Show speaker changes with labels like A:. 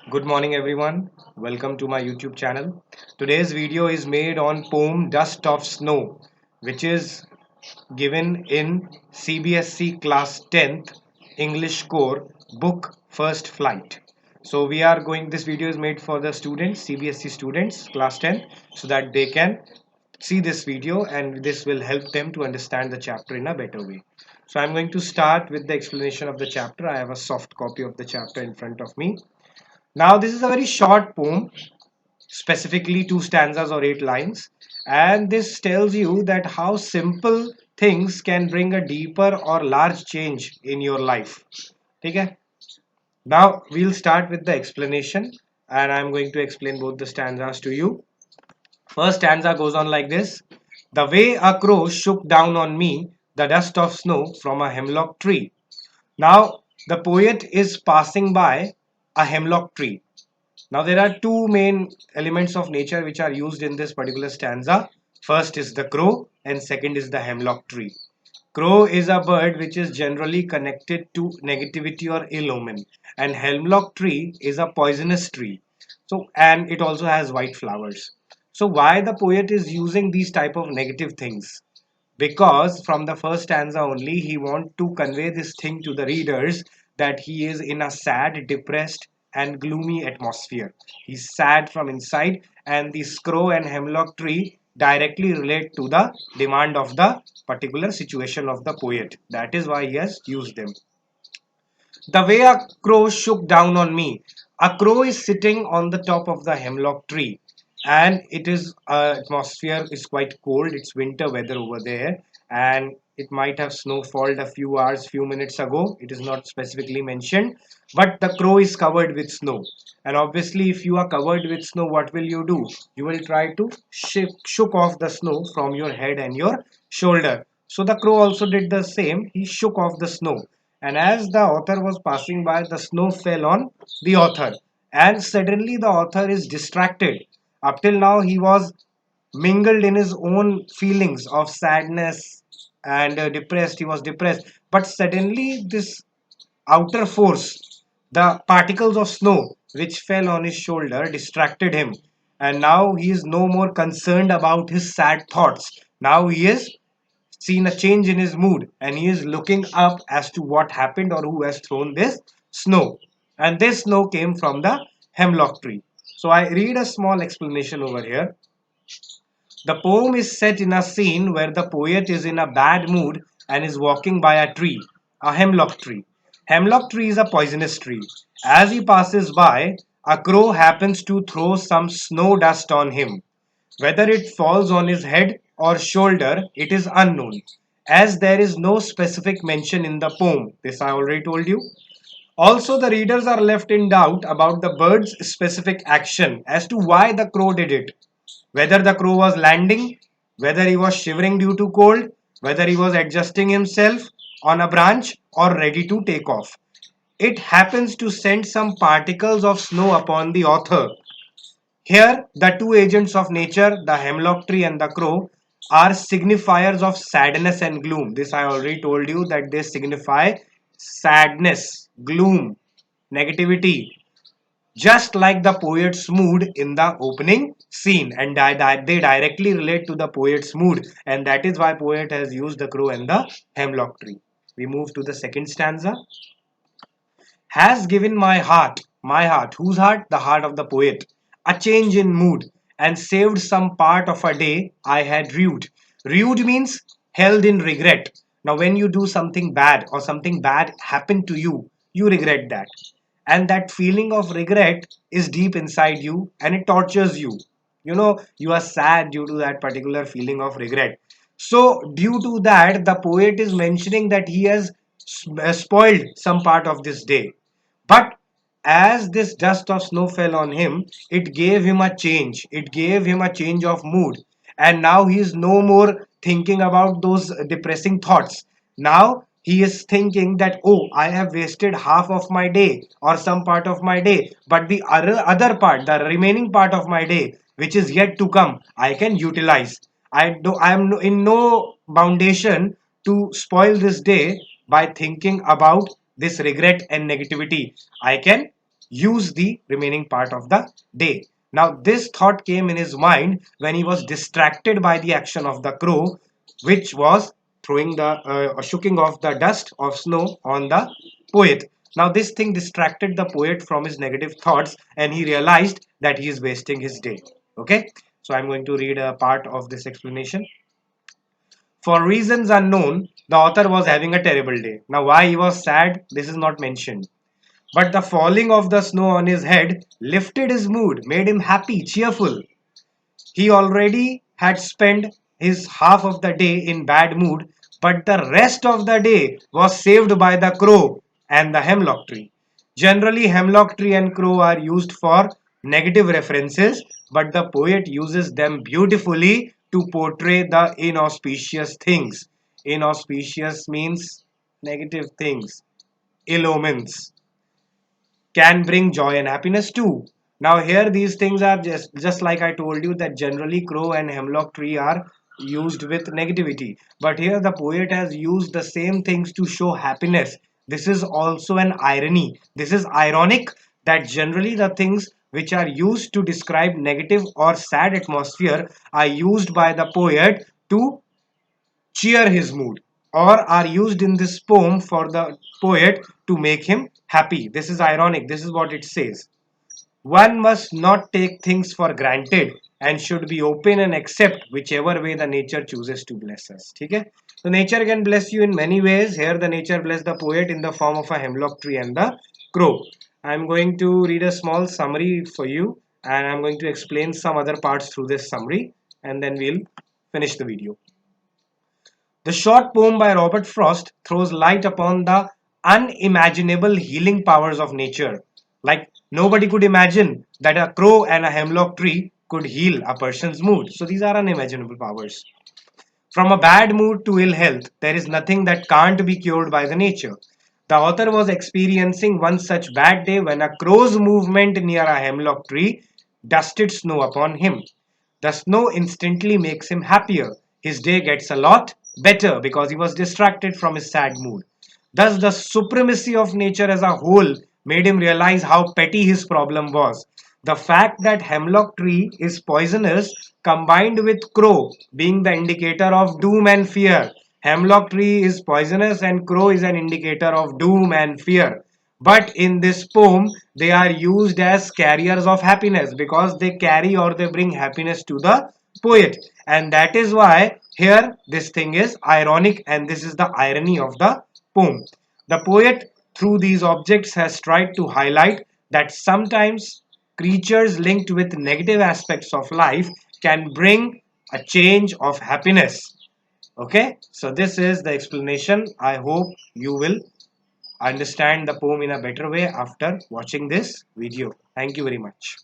A: Good morning, everyone. Welcome to my YouTube channel. Today's video is made on poem Dust of Snow, which is given in CBSE class 10th English core book First Flight. So this video is made for the students, CBSE students, class 10, so that they can see this video and this will help them to understand the chapter in a better way. So I'm going to start with the explanation of the chapter. I have a soft copy of the chapter in front of me. Now, this is a very short poem, specifically two stanzas or 8 lines, and this tells you that how simple things can bring a deeper or large change in your life. Okay? Now, we'll start with the explanation, and I'm going to explain both the stanzas to you. First stanza goes on like this. The way a crow shook down on me the dust of snow from a hemlock tree. Now, the poet is passing by a hemlock tree. Now there are two main elements of nature which are used in this particular stanza. First is the crow and second is the hemlock tree. Crow is a bird which is generally connected to negativity or ill omen, and hemlock tree is a poisonous tree. And it also has white flowers. So why the poet is using these type of negative things? Because from the first stanza only he want to convey this thing to the readers that he is in a sad, depressed and gloomy atmosphere. He's sad from inside, and the crow and hemlock tree directly relate to the demand of the particular situation of the poet. That is why he has used them. The way a crow shook down on me. A crow is sitting on the top of the hemlock tree, and it is atmosphere is quite cold. It's winter weather over there, and it might have snowfalled a few hours, few minutes ago. It is not specifically mentioned, but the crow is covered with snow. And obviously, if you are covered with snow, what will you do? You will try to shook off the snow from your head and your shoulder. So the crow also did the same. He shook off the snow, and as the author was passing by, the snow fell on the author, and suddenly the author is distracted. Up till now he was mingled in his own feelings of sadness and depressed. He was depressed, but suddenly this outer force, the particles of snow which fell on his shoulder, distracted him, and now he is no more concerned about his sad thoughts. Now he is seen a change in his mood, and he is looking up as to what happened or who has thrown this snow. And this snow came from the hemlock tree. So I read a small explanation over here. The poem is set in a scene where the poet is in a bad mood and is walking by a tree, a hemlock tree. Hemlock tree is a poisonous tree. As he passes by, a crow happens to throw some snow dust on him. Whether it falls on his head or shoulder, it is unknown, as there is no specific mention in the poem. This I already told you. Also, the readers are left in doubt about the bird's specific action as to why the crow did it. Whether the crow was landing, whether he was shivering due to cold, whether he was adjusting himself on a branch or ready to take off. It happens to send some particles of snow upon the author. Here, the two agents of nature, the hemlock tree and the crow, are signifiers of sadness and gloom. This I already told you that they signify sadness, gloom, negativity, just like the poet's mood in the opening scene, and they directly relate to the poet's mood, and that is why poet has used the crow and the hemlock tree. We move to the second stanza. Has given my heart, whose heart? The heart of the poet, a change in mood, and saved some part of a day I had rued. Rued means held in regret. Now, when you do something bad or something bad happened to you, you regret that. And that feeling of regret is deep inside you and it tortures you. You are sad due to that particular feeling of regret. So, due to that, the poet is mentioning that he has spoiled some part of this day. But as this dust of snow fell on him, it gave him a change. It gave him a change of mood. And now he is no more thinking about those depressing thoughts. Now he is thinking that, oh, I have wasted half of my day or some part of my day. But the other part, the remaining part of my day, which is yet to come, I can utilize. I am in no foundation to spoil this day by thinking about this regret and negativity. I can use the remaining part of the day. Now, this thought came in his mind when he was distracted by the action of the crow, which was throwing the shaking off the dust of snow on the poet. Now, this thing distracted the poet from his negative thoughts, and he realized that he is wasting his day. Okay, so I'm going to read a part of this explanation. For reasons unknown, the author was having a terrible day. Now, why he was sad, this is not mentioned. But the falling of the snow on his head lifted his mood, made him happy, cheerful. He already had spent his half of the day in bad mood, but the rest of the day was saved by the crow and the hemlock tree. Generally, hemlock tree and crow are used for negative references, but the poet uses them beautifully to portray the inauspicious things. Inauspicious means negative things, ill omens, can bring joy and happiness too. Now here these things are just like I told you that generally crow and hemlock tree are used with negativity. But here the poet has used the same things to show happiness. This is also an irony. This is ironic that generally the things which are used to describe negative or sad atmosphere are used by the poet to cheer his mood, or are used in this poem for the poet to make him happy. This is ironic. This is what it says. One must not take things for granted and should be open and accept whichever way the nature chooses to bless us. Okay? So nature can bless you in many ways. Here the nature blessed the poet in the form of a hemlock tree and the crow. I'm going to read a small summary for you, and I'm going to explain some other parts through this summary, and then we'll finish the video. The short poem by Robert Frost throws light upon the unimaginable healing powers of nature. Like nobody could imagine that a crow and a hemlock tree could heal a person's mood. So these are unimaginable powers. From a bad mood to ill health, there is nothing that can't be cured by the nature. The author was experiencing one such bad day when a crow's movement near a hemlock tree dusted snow upon him. The snow instantly makes him happier. His day gets a lot better because he was distracted from his sad mood. Thus, the supremacy of nature as a whole made him realize how petty his problem was. The fact that hemlock tree is poisonous combined with crow being the indicator of doom and fear. Hemlock tree is poisonous and crow is an indicator of doom and fear. But in this poem, they are used as carriers of happiness because they carry or they bring happiness to the poet. And that is why here this thing is ironic, and this is the irony of the poem. The poet, through these objects, has tried to highlight that sometimes creatures linked with negative aspects of life can bring a change of happiness. Okay, so this is the explanation. I hope you will understand the poem in a better way after watching this video. Thank you very much.